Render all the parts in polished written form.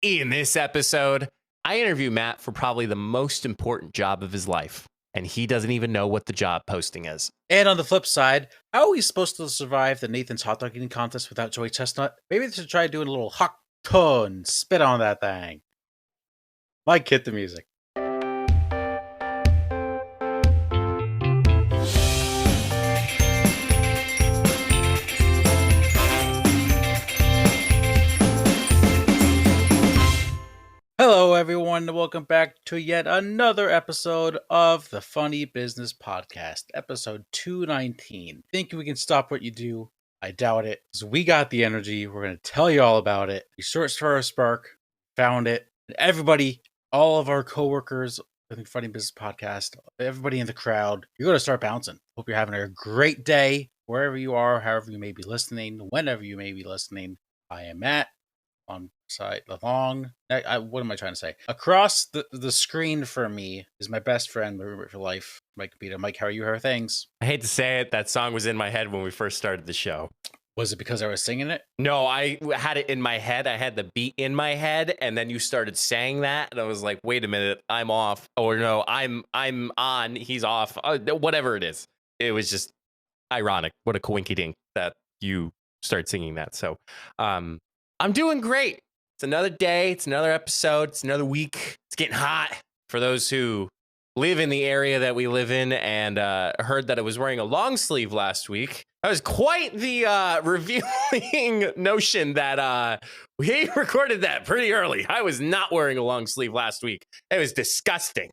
In this episode, I interview Matt for probably the most important job of his life, and he doesn't even know what the job posting is. And on the flip side, how are we supposed to survive the Nathan's hot dog eating contest without Joey Chesnut? Maybe they should try doing a little hot tone, spit on that thing. Mike, hit the music. Hello, everyone, and welcome back to yet another episode of the Funny Business Podcast, episode 219. Think we can stop what you do? I doubt it, because we got the energy. We're going to tell you all about it. We searched for a spark, found it, and everybody, all of our coworkers, I think Funny Business Podcast, everybody in the crowd, you're going to start bouncing. Hope you're having a great day, wherever you are, however you may be listening, whenever you may be listening. I am Matt. On side along, what am I trying to say? Across the screen from me is my best friend, my roommate for life, Mike Capito. Mike, how are you? How are things? I hate to say it, that song was in my head when we first started the show. Was it because I was singing it? No, I had it in my head. I had the beat in my head, and then you started saying that, and I was like, "Wait a minute, I'm off." Or no, I'm on. He's off. Whatever it is, it was just ironic. What a coinkydink that you started singing that. So, I'm doing great. It's another day. It's another episode. It's another week. It's getting hot. For those who live in the area that we live in and heard that I was wearing a long sleeve last week, that was quite the revealing notion that we recorded that pretty early. I was not wearing a long sleeve last week. It was disgusting.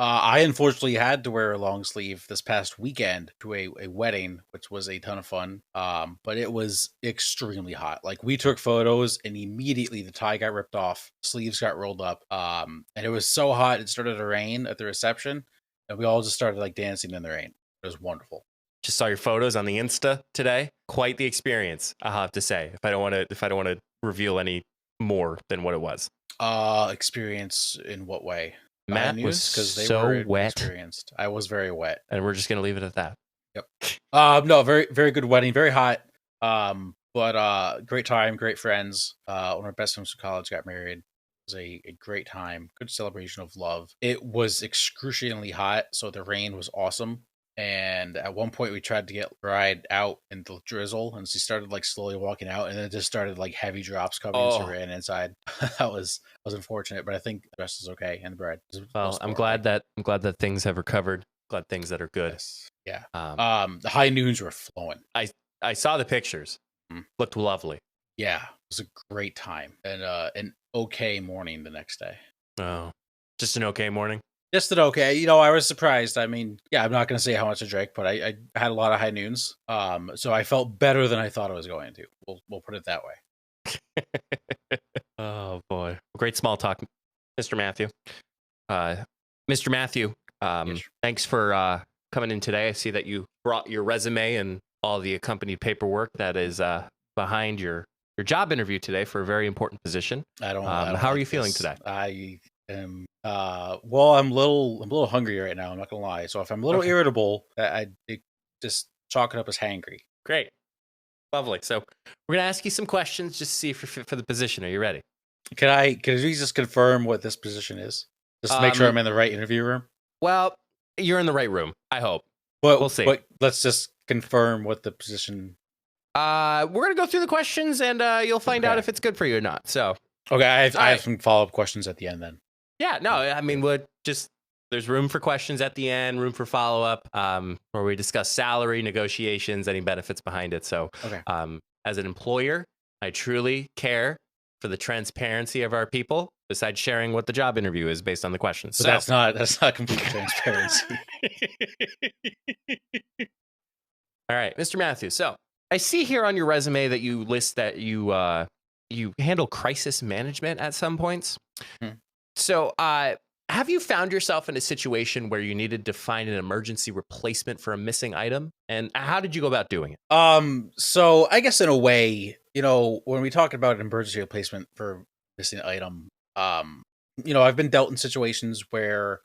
I unfortunately had to wear a long sleeve this past weekend to a wedding, which was a ton of fun. But it was extremely hot. Like, we took photos and immediately the tie got ripped off, sleeves got rolled up. And it was so hot, it started to rain at the reception, and we all just started like dancing in the rain. It was wonderful. Just saw your photos on the Insta today. Quite the experience, I'll have to say. If I don't want to reveal any more than what it was. Experience in what way? Matt was so wet. Experienced. I was very wet, and we're just gonna leave it at that. Yep. No, very very good wedding. Very hot. But great time, great friends. One of my best friends from college got married. It was a great time. Good celebration of love. It was excruciatingly hot, so the rain was awesome. And at one point we tried to get ride out in the drizzle, and she started like slowly walking out, and then it just started like heavy drops coming, so we ran inside. That was unfortunate, but I think the rest is okay. And the bride. Well, I'm glad that things have recovered. Glad things that are good. Yes. Yeah. The high noons were flowing. I saw the pictures. Looked lovely. Yeah, it was a great time, and an okay morning the next day. Oh, just an okay morning. Just an okay. You know, I was surprised. I mean, yeah, I'm not going to say how much I drank, but I had a lot of high noons. So I felt better than I thought I was going to. We'll put it that way. Oh boy, great small talk, Mr. Matthew. Mr. Matthew, Yes. Thanks for coming in today. I see that you brought your resume and all the accompanied paperwork that is behind your job interview today for a very important position. I don't how are you feeling today? I am well, I'm a little hungry right now, I'm not gonna lie. So if I'm a little irritable, I just chalk it up as hangry. Great. Lovely. So we're gonna ask you some questions just to see if you're fit for the position. Are you ready? Can we just confirm what this position is? Just to make sure I'm in the right interview room? Well, you're in the right room, I hope. But we'll see. But let's just confirm what the position. We're gonna go through the questions, and you'll find out if it's good for you or not. So okay, I have some follow-up questions at the end then. Yeah, no, I mean, there's room for questions at the end, room for follow-up, where we discuss salary, negotiations, any benefits behind it. So, as an employer, I truly care for the transparency of our people, besides sharing what the job interview is based on the questions. So that's not complete transparency. All right, Mr. Matthews. So I see here on your resume that you list that you handle crisis management at some points. So, have you found yourself in a situation where you needed to find an emergency replacement for a missing item? And how did you go about doing it? So I guess in a way, you know, when we talk about an emergency replacement for a missing item, you know, I've been dealt in situations where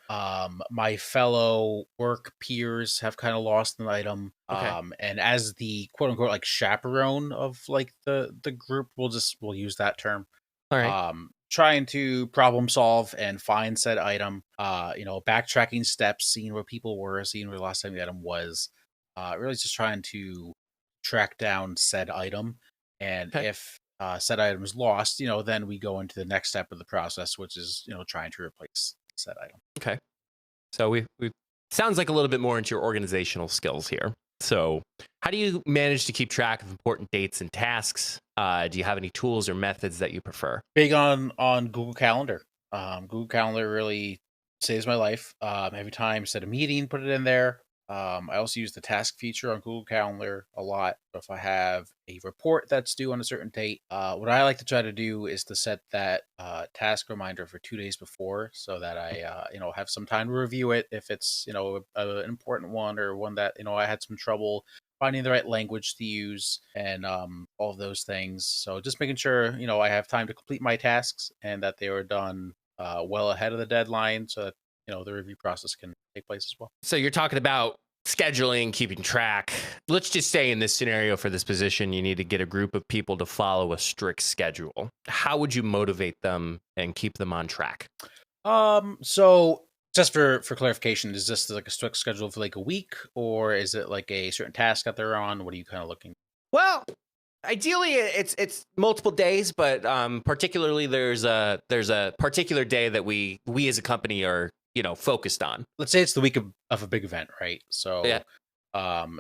my fellow work peers have kind of lost an item. And as the quote unquote like chaperone of like the group, we'll use that term. All right. trying to problem solve and find said item. Backtracking steps, seeing where people were, seeing where the last time the item was. Really just trying to track down said item, and Okay. if said item is lost, then we go into the next step of the process, which is trying to replace said item. Okay. So we sounds like a little bit more into your organizational skills here. So how do you manage to keep track of important dates and tasks? Do you have any tools or methods that you prefer? Big on Google Calendar. Google Calendar really saves my life. Every time I set a meeting, put it in there. I also use the task feature on Google Calendar a lot. So if I have a report that's due on a certain date, what I like to try to do is to set that task reminder for 2 days before, so that I have some time to review it if it's an important one, or one that I had some trouble finding the right language to use, and all of those things. So just making sure I have time to complete my tasks and that they were done well ahead of the deadline, so that the review process can take place as well. So you're talking about scheduling, keeping track. Let's just say in this scenario for this position, you need to get a group of people to follow a strict schedule. How would you motivate them and keep them on track? So just for clarification, is this like a strict schedule for like a week, or is it like a certain task that they're on? What are you kind of looking? Well, ideally it's multiple days, but particularly there's a particular day that we as a company are focused on. Let's say it's the week of a big event, right? So Yeah.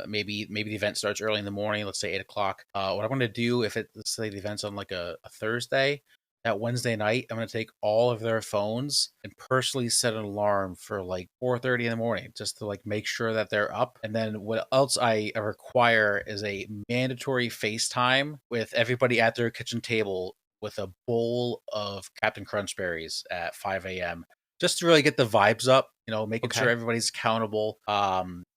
maybe the event starts early in the morning, let's say 8 o'clock. What I'm going to do, if let's say the event's on like a Thursday, that Wednesday night, I'm going to take all of their phones and personally set an alarm for like 4:30 in the morning, just to like make sure that they're up. And then what else I require is a mandatory FaceTime with everybody at their kitchen table with a bowl of Captain Crunch berries at 5 a.m. just to really get the vibes up, making Okay. sure everybody's accountable.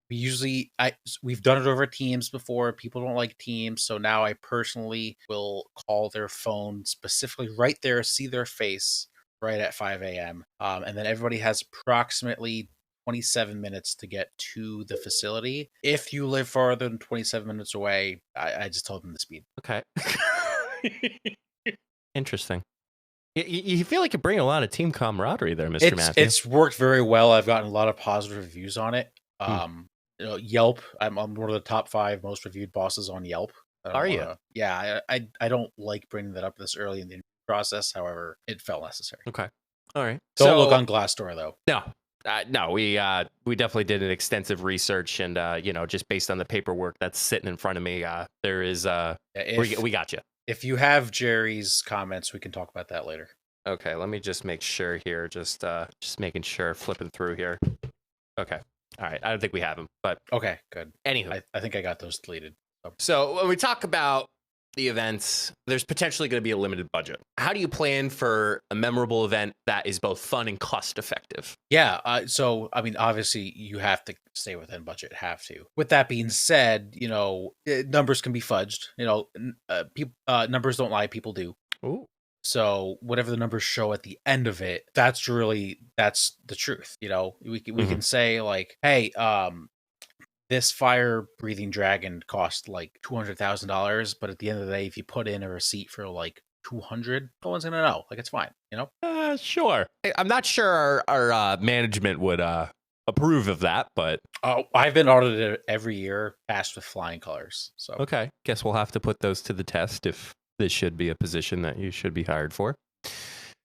We've done it over Teams before. People don't like Teams, so now I personally will call their phone specifically right there, see their face right at 5 a.m. And then everybody has approximately 27 minutes to get to the facility. If you live farther than 27 minutes away, I just told them the speed. Okay. Interesting. You feel like you bring a lot of team camaraderie there, Mr. Matthew. It's worked very well. I've gotten a lot of positive reviews on it. Yelp. I'm one of the top 5 most reviewed bosses on Yelp. Are you? Yeah, I don't like bringing that up this early in the process. However, it felt necessary. Okay. All right. Don't look on Glassdoor though. No, we definitely did an extensive research, and just based on the paperwork that's sitting in front of me, there is we got you. If you have Jerry's comments, we can talk about that later. Okay, let me just make sure here. Just making sure, flipping through here. Okay. All right. I don't think we have them, but okay, good. Anywho, I think I got those deleted. So when we talk about the events, there's potentially going to be a limited budget. How do you plan for a memorable event that is both fun and cost effective? Yeah. So, I mean, obviously you have to stay within budget, have to. With that being said, numbers can be fudged. Numbers don't lie, people do. Ooh. So whatever the numbers show at the end of it, that's the truth. We can say like, hey, this fire breathing dragon cost like $200,000, but at the end of the day, if you put in a receipt for like 200, no one's gonna know. Like, it's fine, Sure. I'm not sure our management would approve of that, but I've been audited every year, passed with flying colors. So okay, guess we'll have to put those to the test if this should be a position that you should be hired for.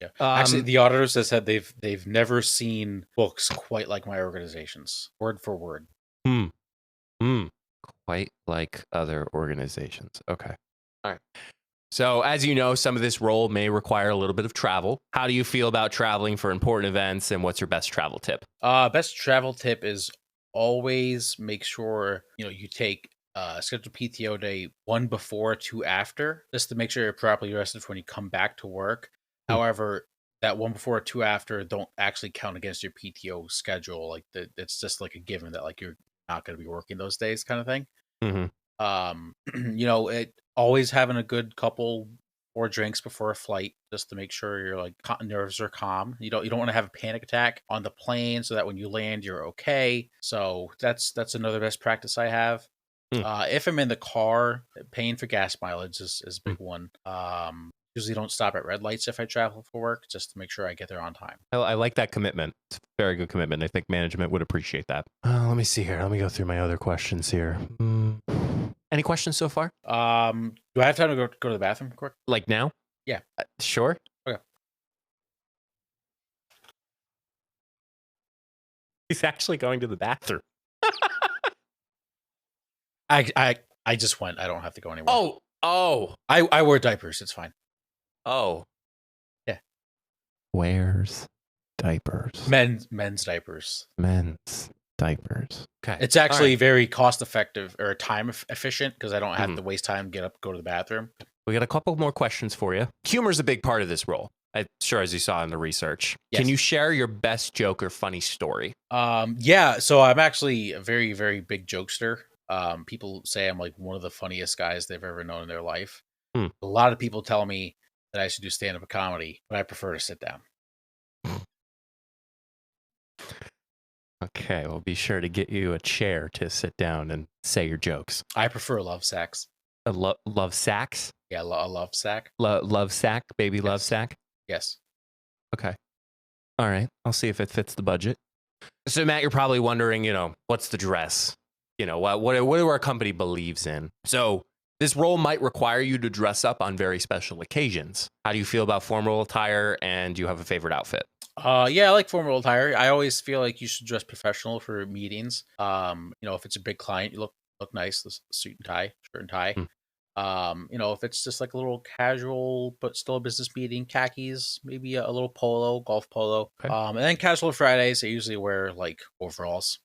Yeah, actually, the auditors have said they've never seen books quite like my organization's, word for word. Quite like other organizations. Okay. All right. So, as you know, some of this role may require a little bit of travel. How do you feel about traveling for important events, and what's your best travel tip? Best travel tip is always make sure you take scheduled PTO day 1 before, 2 after, just to make sure you're properly rested for when you come back to work. However, that 1 before, 2 after don't actually count against your PTO schedule. Like, it's just like a given that like you're not going to be working those days, kind of thing. It always having a good couple or drinks before a flight, just to make sure your like nerves are calm. You don't want to have a panic attack on the plane, so that when you land, you're okay. So that's another best practice I have. If I'm in the car, paying for gas mileage is a big one. Usually don't stop at red lights if I travel for work, just to make sure I get there on time. I like that commitment. It's a very good commitment. I think management would appreciate that. Let me see here. Let me go through my other questions here. Any questions so far? Do I have time to go to the bathroom quick? Like now? Yeah. Sure. Okay. He's actually going to the bathroom. I just went. I don't have to go anywhere. Oh. I wear diapers. It's fine. Oh. Yeah. Wears diapers. Men's diapers. Men's diapers. Okay. It's actually very cost effective or time efficient because I don't have to waste time, get up, go to the bathroom. We got a couple more questions for you. Humor is a big part of this role. I'm sure, as you saw in the research. Yes. Can you share your best joke or funny story? Yeah. So I'm actually a very, very big jokester. People say I'm like one of the funniest guys they've ever known in their life. A lot of people tell me that I should do stand-up comedy, but I prefer to sit down. Okay, we'll be sure to get you a chair to sit down and say your jokes. I prefer love sacks. Love sacks? Yeah, a love sack. Love sack? Baby yes. Love sack? Yes. Okay. All right. I'll see if it fits the budget. So, Matt, you're probably wondering, what's the dress? What do our company believes in? So this role might require you to dress up on very special occasions. How do you feel about formal attire, and do you have a favorite outfit? Yeah, I like formal attire. I always feel like you should dress professional for meetings. If it's a big client, you look nice, suit and tie, shirt and tie. If it's just like a little casual but still a business meeting, khakis, maybe a little polo, golf polo. Okay. And then casual Fridays, I usually wear like overalls,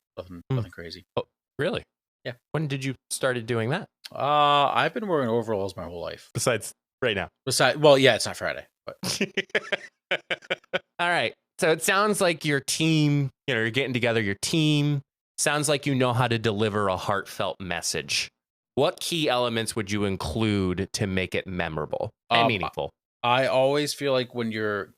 nothing crazy. Oh, really? Yeah. When did you started doing that? I've been wearing overalls my whole life. Besides right now. Well, yeah, it's not Friday, but. All right. So it sounds like your team, you're getting together your team. Sounds like you know how to deliver a heartfelt message. What key elements would you include to make it memorable and meaningful? I always feel like when you're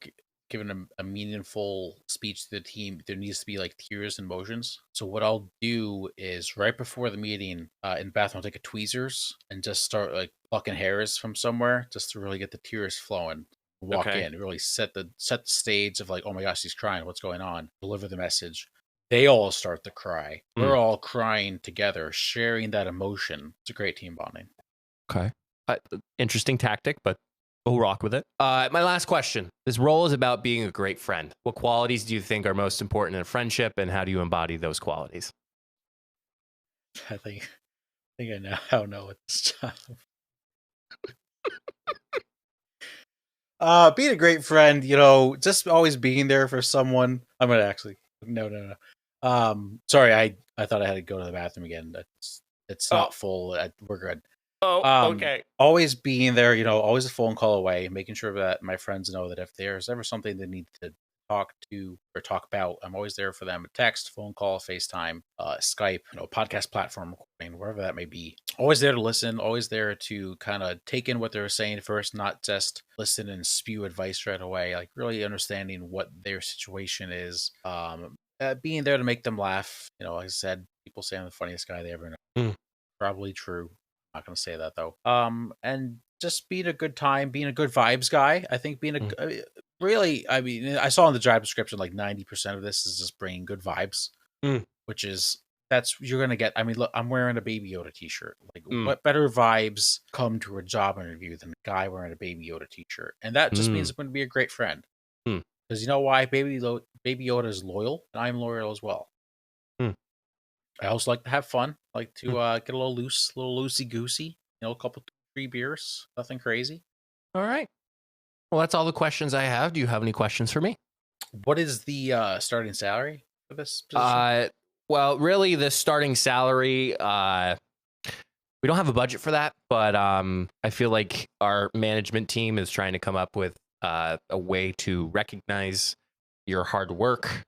giving a meaningful speech to the team, there needs to be like tears and emotions. So what I'll do is right before the meeting in the bathroom, I'll take a tweezers and just start like plucking hairs from somewhere just to really get the tears flowing. Walk in, really set the stage of like, oh my gosh, he's crying. What's going on? Deliver the message. They all start to cry. We're all crying together, sharing that emotion. It's a great team bonding. Okay. Interesting tactic, but we'll rock with it. My last question. This role is about being a great friend. What qualities do you think are most important in a friendship, and how do you embody those qualities? I think I now know at this job. Being a great friend, just always being there for someone. I'm gonna actually no. Sorry, I thought I had to go to the bathroom again. It's not full. We're good. Oh, okay. Always being there, always a phone call away, making sure that my friends know that if there's ever something they need to talk to or talk about, I'm always there for them. Text, phone call, FaceTime, Skype, podcast platform recording, wherever that may be. Always there to listen, always there to kind of take in what they're saying first, not just listen and spew advice right away, like really understanding what their situation is. Being there to make them laugh. Like I said, people say I'm the funniest guy they ever know. Probably true. I'm not going to say that though. And just being a good time, being a good vibes guy. I think being I saw in the job description, like 90% of this is just bringing good vibes, which is, you're going to get. I mean, look, I'm wearing a Baby Yoda t-shirt. Like what better vibes come to a job interview than a guy wearing a Baby Yoda t-shirt? And that just means I'm going to be a great friend. Because you know why? Baby Yoda is loyal, and I'm loyal as well. I also like to have fun, like to get a little loose, a little loosey-goosey, a couple, 3 beers, nothing crazy. All right. Well, that's all the questions I have. Do you have any questions for me? What is the starting salary for this position? Well, really, the starting salary, we don't have a budget for that, but I feel like our management team is trying to come up with a way to recognize your hard work,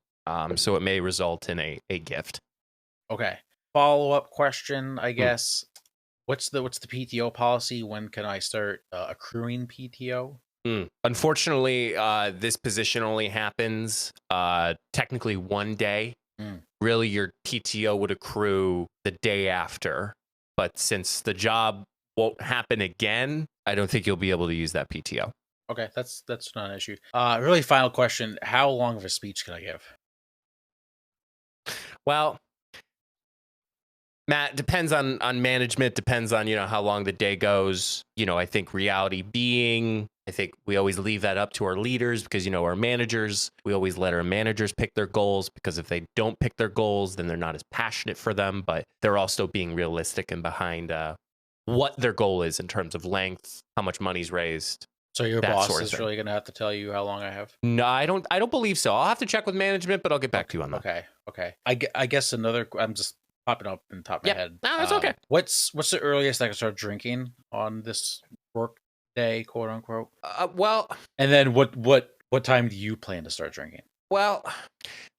so it may result in a gift. Okay. Follow-up question, I guess. What's the PTO policy? When can I start accruing PTO? Unfortunately, this position only happens technically one day. Really, your PTO would accrue the day after. But since the job won't happen again, I don't think you'll be able to use that PTO. Okay, that's not an issue. Really, final question: how long of a speech can I give? Well, Matt, depends on management, depends on, how long the day goes. I think reality being, I think we always leave that up to our leaders because, our managers, we always let our managers pick their goals because if they don't pick their goals, then they're not as passionate for them, but they're also being realistic and behind what their goal is in terms of length, how much money's raised. So your That boss sort of is thing. really going to have to tell you how long I have? No, I don't believe so. I'll have to check with management, but I'll get back to you on that. Okay. I guess I'm just popping up in the top of my head. No, it's okay. What's the earliest I can start drinking on this work day, quote unquote? Well, And then what time do you plan to start drinking? Well,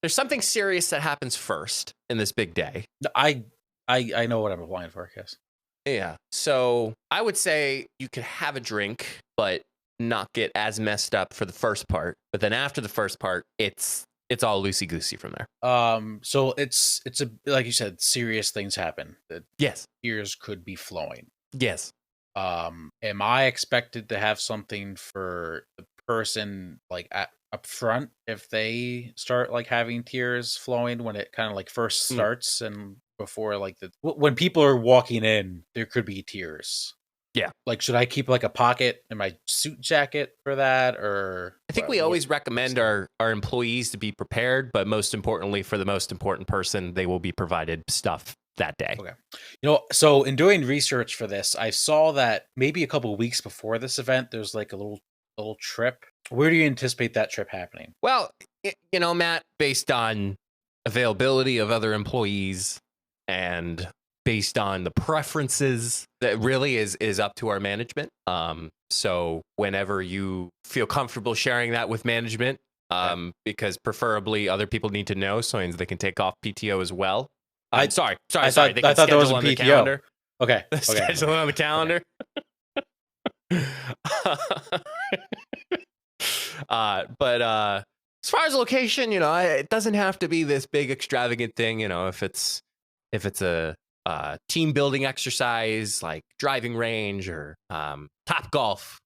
there's something serious that happens first in this big day. I know what I'm applying for, I guess. Yeah. So I would say you could have a drink, but not get as messed up for the first part. But then after the first part, it's all loosey goosey from there. So it's a, like you said, serious things happen. The Yes. tears could be flowing. Yes. Am I expected to have something for the person like up front if they start like having tears flowing when it kind of like first starts and before like when people are walking in, there could be tears. Yeah. Like, should I keep like a pocket in my suit jacket for that? Or I think we always recommend our employees to be prepared, but most importantly, for the most important person, they will be provided stuff that day. Okay. So in doing research for this, I saw that maybe a couple of weeks before this event, there's like a little trip. Where do you anticipate that trip happening? Well, Matt, based on availability of other employees and based on the preferences, that really is up to our management. So whenever you feel comfortable sharing that with management, because preferably other people need to know so they can take off PTO as well. Sorry. I thought that was a PTO. Calendar. Okay. Schedule it on the calendar. But as far as location, it doesn't have to be this big extravagant thing. If it's a team building exercise like driving range or Top Golf,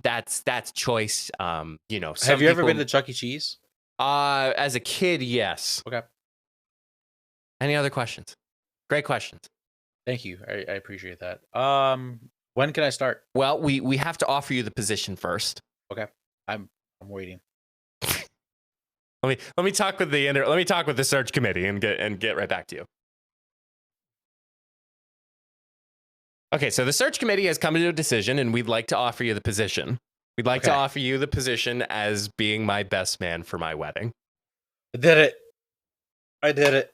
that's choice. Have you ever been to Chuck E. Cheese? As a kid, yes. Okay. Any other questions? Great questions. Thank you. I appreciate that. When can I start? Well, we have to offer you the position first. Okay. I'm waiting. Let me talk with the search committee and get right back to you. Okay, so the search committee has come to a decision, and we'd like to offer you the position. We'd like to offer you the position as being my best man for my wedding. I did it.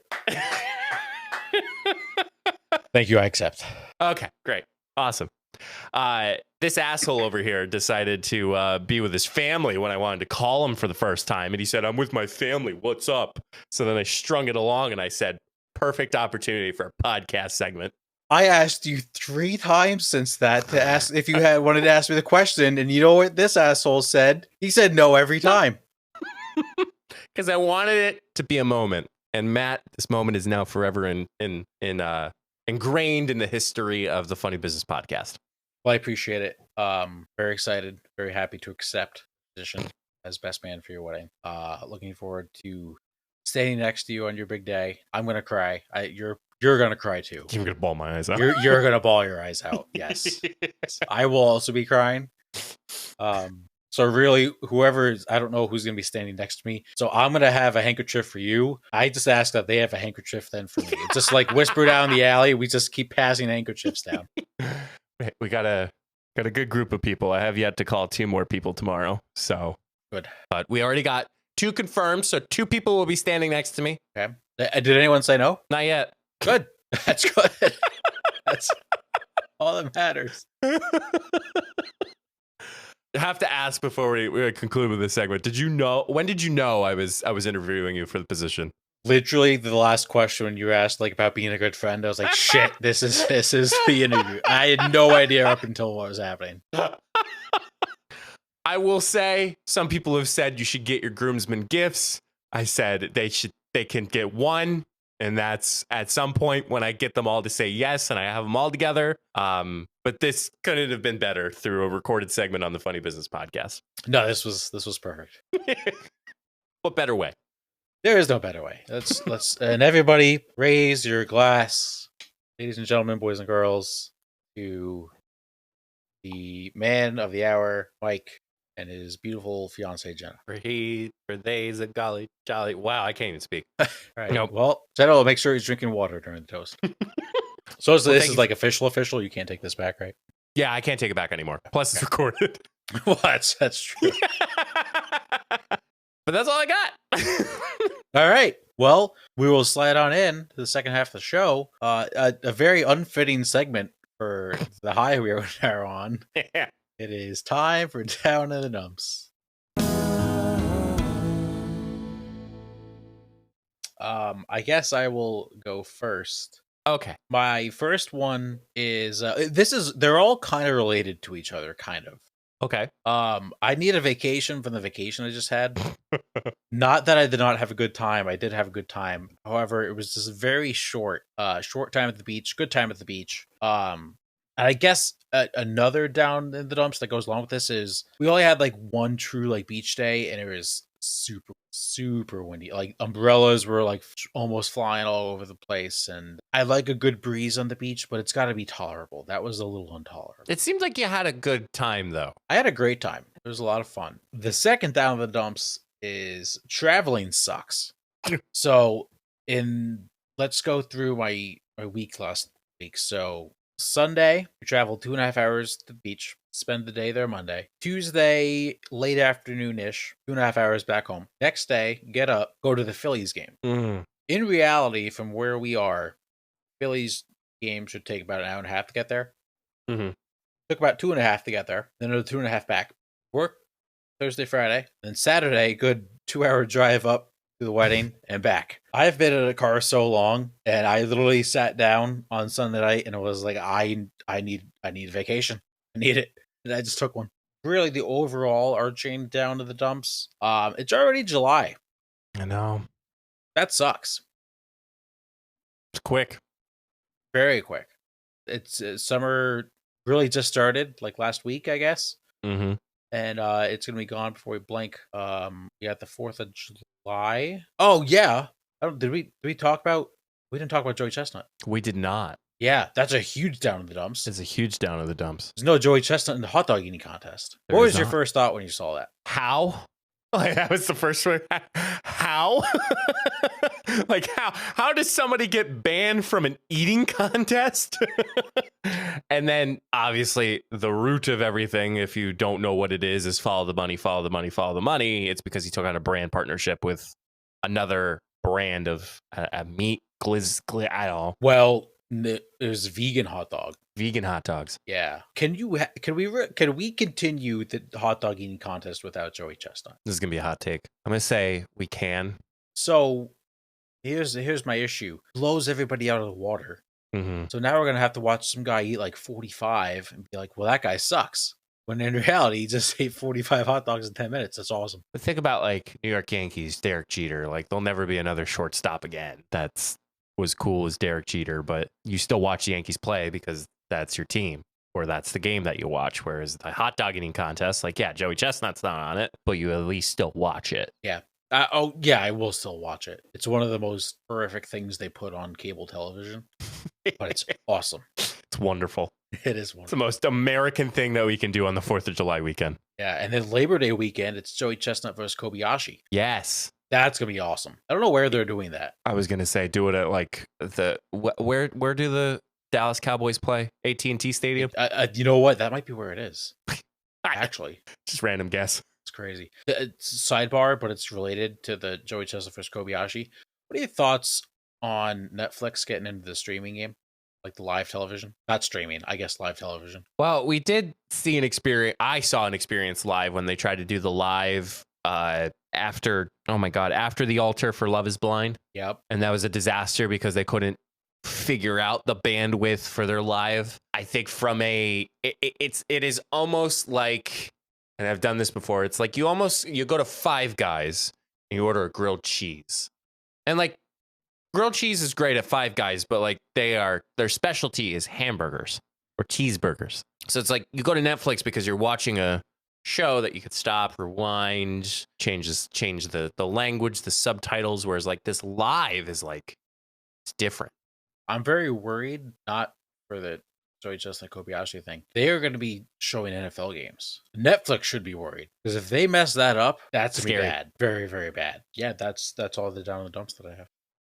Thank you. I accept. Okay, great. Awesome. This asshole over here decided to be with his family when I wanted to call him for the first time. And he said, "I'm with my family. What's up?" So then I strung it along and I said, perfect opportunity for a podcast segment. I asked you 3 times since that to ask if you had wanted to ask me the question. And you know what this asshole said? He said no every time. Because I wanted it to be a moment. And Matt, this moment is now forever ingrained in the history of the Funny Business Podcast. Well, I appreciate it. Very excited, very happy to accept the position as best man for your wedding. Looking forward to standing next to you on your big day. I'm gonna cry. You're gonna cry too. You're gonna bawl my eyes out. You're gonna bawl your eyes out. Yes. I will also be crying. So really, I don't know who's going to be standing next to me. So I'm going to have a handkerchief for you. I just ask that they have a handkerchief then for me. It's just like whisper down the alley. We just keep passing handkerchiefs down. We got a good group of people. I have yet to call 2 more people tomorrow. So good. But we already got 2 confirmed. So 2 people will be standing next to me. Okay. Did anyone say no? Not yet. Good. That's good. That's all that matters. I have to ask before we conclude with this segment. When did you know I was interviewing you for the position? Literally the last question when you asked like about being a good friend, I was like, shit, this is the interview. I had no idea up until what was happening. I will say some people have said you should get your groomsmen gifts. I said they can get one, and that's at some point when I get them all to say yes and I have them all together. But this couldn't have been better through a recorded segment on the Funny Business Podcast. No, this was perfect. What better way? There is no better way. Let's and everybody raise your glass, ladies and gentlemen, boys and girls, to the man of the hour, Mike, and his beautiful fiancee Jenna. For they's a golly jolly. Wow, I can't even speak. All right. Nope. Well, Jenna will make sure he's drinking water during the toast. So this is like official. You can't take this back, right? Yeah, I can't take it back anymore. Plus, it's recorded. Well, that's true. But that's all I got. All right. Well, we will slide on in to the second half of the show. A very unfitting segment for the high we are on. Yeah. It is time for Down in the Dumps. I guess I will go first. Okay. My first one is they're all kind of related to each other, kind of. Okay. I need a vacation from the vacation I just had. Not that I did not have a good time. I did have a good time. However, it was just a very short time at the beach. Good time at the beach. And I guess another down in the dumps that goes along with this is we only had like one true like beach day, and it was super windy. Like umbrellas were like almost flying all over the place, and I like a good breeze on the beach, but it's got to be tolerable. That was a little intolerable. It seemed like you had a good time, though. I had a great time. It was a lot of fun. The second down in the dumps is traveling sucks. So let's go through my week last week. So Sunday, we traveled 2.5 hours to the beach, spend the day there Monday. Tuesday, late afternoon-ish, 2.5 hours back home. Next day, get up, go to the Phillies game. Mm. In reality, from where we are, Phillies game should take about an hour and a half to get there. Mm-hmm. Took about 2.5 to get there, then another 2.5 back. Work Thursday, Friday, then Saturday, good 2-hour drive up to the wedding and back. I've been in a car so long, and I literally sat down on Sunday night and it was like, I need a vacation. I need it. And I just took one. Really, the overall arching down to the dumps. It's already July. I know. That sucks. It's quick. Very quick. It's summer really just started, like last week, I guess. Mm-hmm. And it's gonna be gone before we blink. We got the 4th of July. Oh yeah. Did we talk about? We didn't talk about Joey Chesnut. We did not. Yeah, that's a huge down in the dumps. It's a huge down in the dumps. There's no Joey Chestnut in the hot dog eating contest. What was your first thought when you saw that? How? Like, that was the first one. How? Like, how does somebody get banned from an eating contest? And then, obviously, the root of everything, if you don't know what it is follow the money, follow the money, follow the money. It's because he took on a brand partnership with another brand of a meat glizz. I don't know. Well, it was vegan hot dog. Vegan hot dogs. Yeah. Can we continue the hot dog eating contest without Joey Chestnut? This is gonna be a hot take. I'm gonna say we can. So here's my issue. Blows everybody out of the water. Mm-hmm. So now we're gonna have to watch some guy eat like 45 and be like, well, that guy sucks. When in reality, he just ate 45 hot dogs in 10 minutes. That's awesome. But think about like New York Yankees, Derek Jeter. Like, there'll never be another shortstop again. That's was cool as Derek Jeter, but you still watch the Yankees play because that's your team or that's the game that you watch. Whereas the hot dog eating contest, like, yeah, Joey Chestnut's not on it, but you at least still watch it. Yeah. I will still watch it. It's one of the most horrific things they put on cable television, but it's awesome. It's wonderful. It is wonderful. It's the most American thing that we can do on the 4th of July weekend. Yeah, and then Labor Day weekend, it's Joey Chestnut versus Kobayashi. Yes. That's gonna be awesome. I don't know where they're doing that. I was gonna say do it at like where do the Dallas Cowboys play? AT&T Stadium. You know what? That might be where it is. Actually, just random guess. It's crazy. It's sidebar, but it's related to the Joey Chestnut versus Kobayashi. What are your thoughts on Netflix getting into the streaming game, like the live television? Not streaming, I guess live television. Well, we did see an experience. I saw an experience live when they tried to do the live. After the altar for Love is Blind. Yep. And that was a disaster because they couldn't figure out the bandwidth for their live. I think from it is almost like, and I've done this before, it's like you go to Five Guys and you order a grilled cheese. And like grilled cheese is great at Five Guys, but like their specialty is hamburgers. or cheeseburgers. So it's like you go to Netflix because you're watching a show that you could stop, rewind, change the language, the subtitles, whereas like this live is like it's different. I'm very worried, not for the Joey Chesnut Kobayashi thing. They are going to be showing NFL games. Netflix should be worried because if they mess that up, that's gonna be Scary. bad, very, very bad. Yeah, that's all the down in the dumps that I have.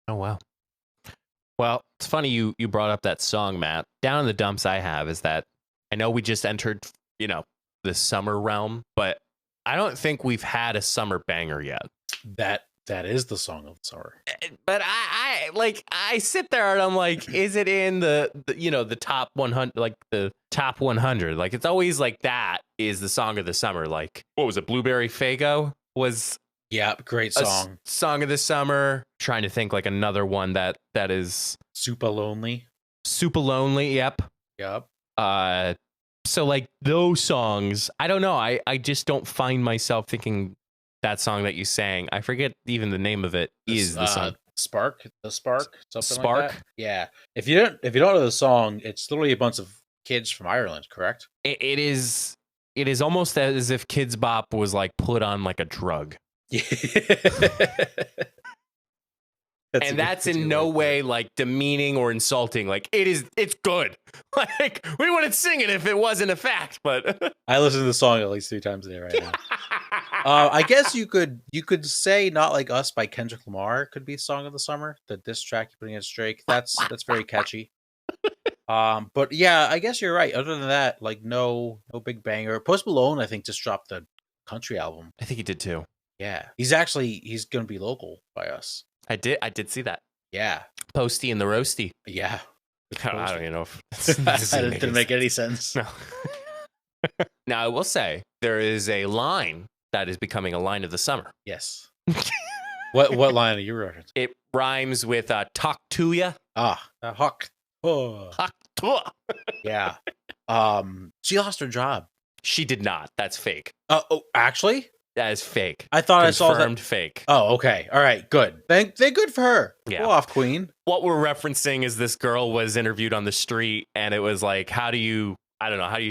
Oh wow. Well, it's funny you brought up that song, Matt. Down in the dumps I have is that I know we just entered, the summer realm, but I don't think we've had a summer banger yet. That is the song of the summer. But I sit there and I'm like, is it in the top 100, like the top 100? Like it's always like that is the song of the summer. Like what was it? Blueberry Faygo was Yeah, great song. Song of the summer. Trying to think like another one that is Super Lonely. Super Lonely. Yep. So like those songs, I don't know. I just don't find myself thinking that song that you sang. I forget even the name of it. Is the song Spark? Something Spark? like that. Yeah. If you don't know the song, it's literally a bunch of kids from Ireland, correct? It is almost as if Kids Bop was like put on like a drug. And that's in no way like demeaning or insulting. Like it's good. Like we wouldn't sing it if it wasn't a fact, but I listen to the song at least 3 times a day right now. I guess you could say Not Like Us by Kendrick Lamar could be song of the summer. The diss track you're putting against Drake. That's very catchy. But yeah, I guess you're right. Other than that, like no big banger. Post Malone, I think, just dropped the country album. I think he did too. Yeah. He's gonna be local by us. I did see that. Yeah. Posty and the Roasty. Yeah. I don't even know if that didn't make any sense. No. Now I will say there is a line that is becoming a line of the summer. Yes. What line are you referencing? It rhymes with talk to ya. Hawk. Oh. Talk to. Yeah. She lost her job. She did not. That's fake. Oh, actually? That is fake. I thought Confirmed I saw that. Fake. Oh, okay. All right. Good. Thank good for her. Yeah. Go off, Queen. What we're referencing is this girl was interviewed on the street, and it was like, how do you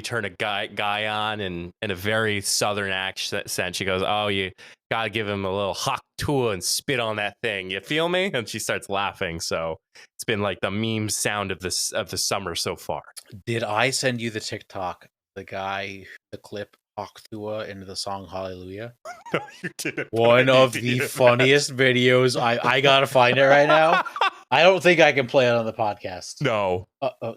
turn a guy on in a very southern accent? She goes, oh, you gotta give him a little hawk Tuah and spit on that thing. You feel me? And she starts laughing. So it's been like the meme sound of the summer so far. Did I send you the TikTok? The clip hawk Tuah into the song Hallelujah? No, you didn't. One of the funniest videos. I gotta find it right now. I don't think I can play it on the podcast. No.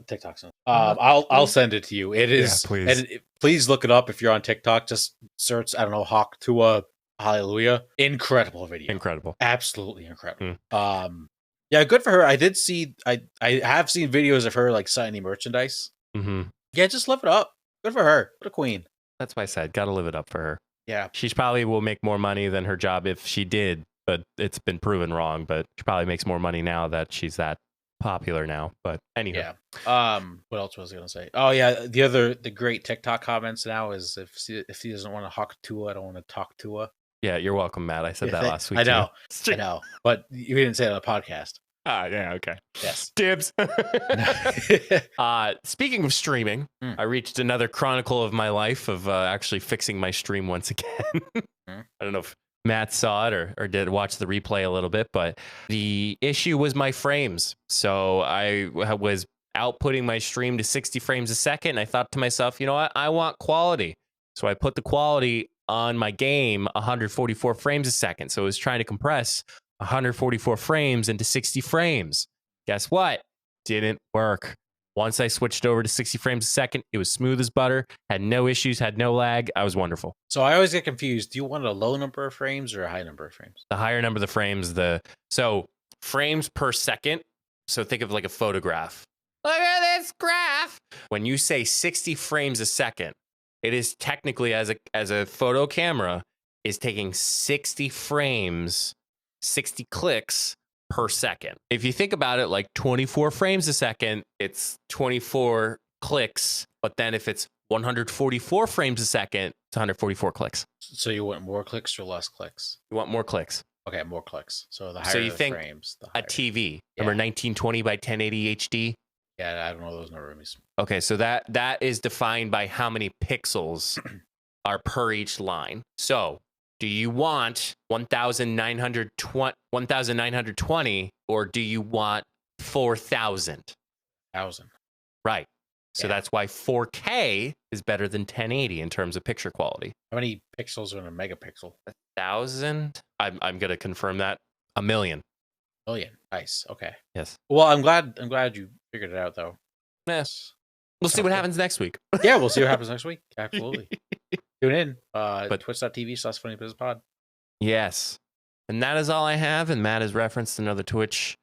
TikTok's on. I'll send it to you. It is. Yeah, please. And please look it up if you're on TikTok. Just search, I don't know, hawk Tuah Hallelujah. Incredible video. Incredible. Absolutely incredible. Yeah, good for her. I have seen videos of her like signing merchandise. Mm-hmm. Yeah, just live it up. Good for her. What a queen. That's why I said, gotta live it up for her. Yeah. She probably will make more money than her job if she did, but it's been proven wrong. But she probably makes more money now that she's that popular now. But anyway. Yeah. What else was I gonna say? Oh yeah, the great TikTok comments now is if he doesn't want to hawk Tuah, I don't want to talk Tuah. Yeah, you're welcome, Matt. I said that last week. I know. But you didn't say it on the podcast. Yeah, okay. Yes. Dibs. Speaking of streaming, I reached another chronicle of my life of actually fixing my stream once again. I don't know if Matt saw it or did watch the replay a little bit, but the issue was my frames. So I was outputting my stream to 60 frames a second. And I thought to myself, you know what? I want quality. So I put the quality on my game 144 frames a second. So it was trying to compress 144 frames into 60 frames. Guess what? Didn't work. Once I switched over to 60 frames a second, it was smooth as butter, had no issues, had no lag. I was wonderful. So I always get confused. Do you want a low number of frames or a high number of frames? The higher number of the frames, so frames per second. So think of like a photograph. Look at this graph. When you say 60 frames a second, it is technically as a photo camera is taking 60 frames, 60 clicks per second. If you think about it, like 24 frames a second, it's 24 clicks. But then if it's 144 frames a second, it's 144 clicks. So you want more clicks or less clicks? You want more clicks. Okay, more clicks. So the higher the frames, the higher. A TV, remember 1920 by 1080 HD? Yeah, I don't know those Narumis. Okay, so that is defined by how many pixels are per each line. So, do you want 1920 or do you want 4000? 1,000. Right. So Yeah. that's why 4K is better than 1080 in terms of picture quality. How many pixels are in a megapixel? 1,000? I'm going to confirm that. 1,000,000. Million. Nice. Okay. Yes. Well, I'm glad you figured it out though. Yes. We'll see what happens next week. Yeah, we'll see what happens next week. Absolutely. Tune in. But- Twitch.tv/funnybusinesspod. Yes. And that is all I have. And Matt has referenced another Twitch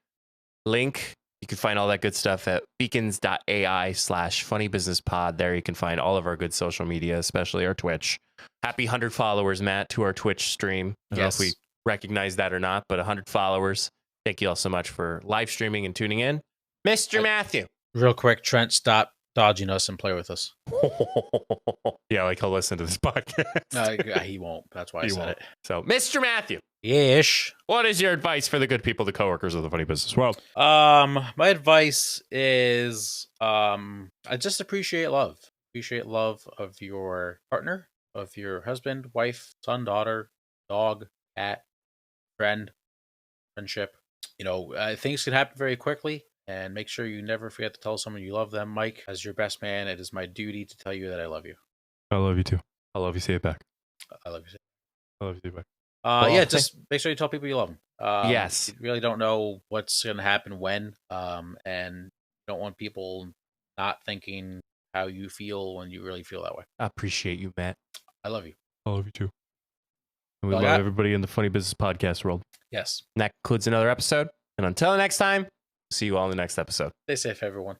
link. You can find all that good stuff at beacons.ai/funnybusinesspod. There you can find all of our good social media, especially our Twitch. Happy 100 followers, Matt, to our Twitch stream. I don't know if we recognize that or not, but 100 followers. Thank you all so much for live streaming and tuning in. Mr. Matthew. Real quick, Trent, stop dodging us and play with us. Yeah, like he'll listen to this podcast. He won't. That's why I said it. So, Mr. Matthew. Ish. What is your advice for the good people, the coworkers of the funny business world? My advice is I just appreciate love. Appreciate love of your partner, of your husband, wife, son, daughter, dog, cat, friendship. Things can happen very quickly, and make sure you never forget to tell someone you love them. Mike, as your best man, it is my duty to tell you that I love you. I love you too. I love you. Say it back. I love you. I love you. Say it back. Just make sure you tell people you love them. Yes. You really don't know what's going to happen when, and you don't want people not thinking how you feel when you really feel that way. I appreciate you, Matt. I love you. I love you too. And we Well, love everybody in the funny business podcast world. Yes. And that concludes another episode. And until next time, see you all in the next episode. Stay safe, everyone.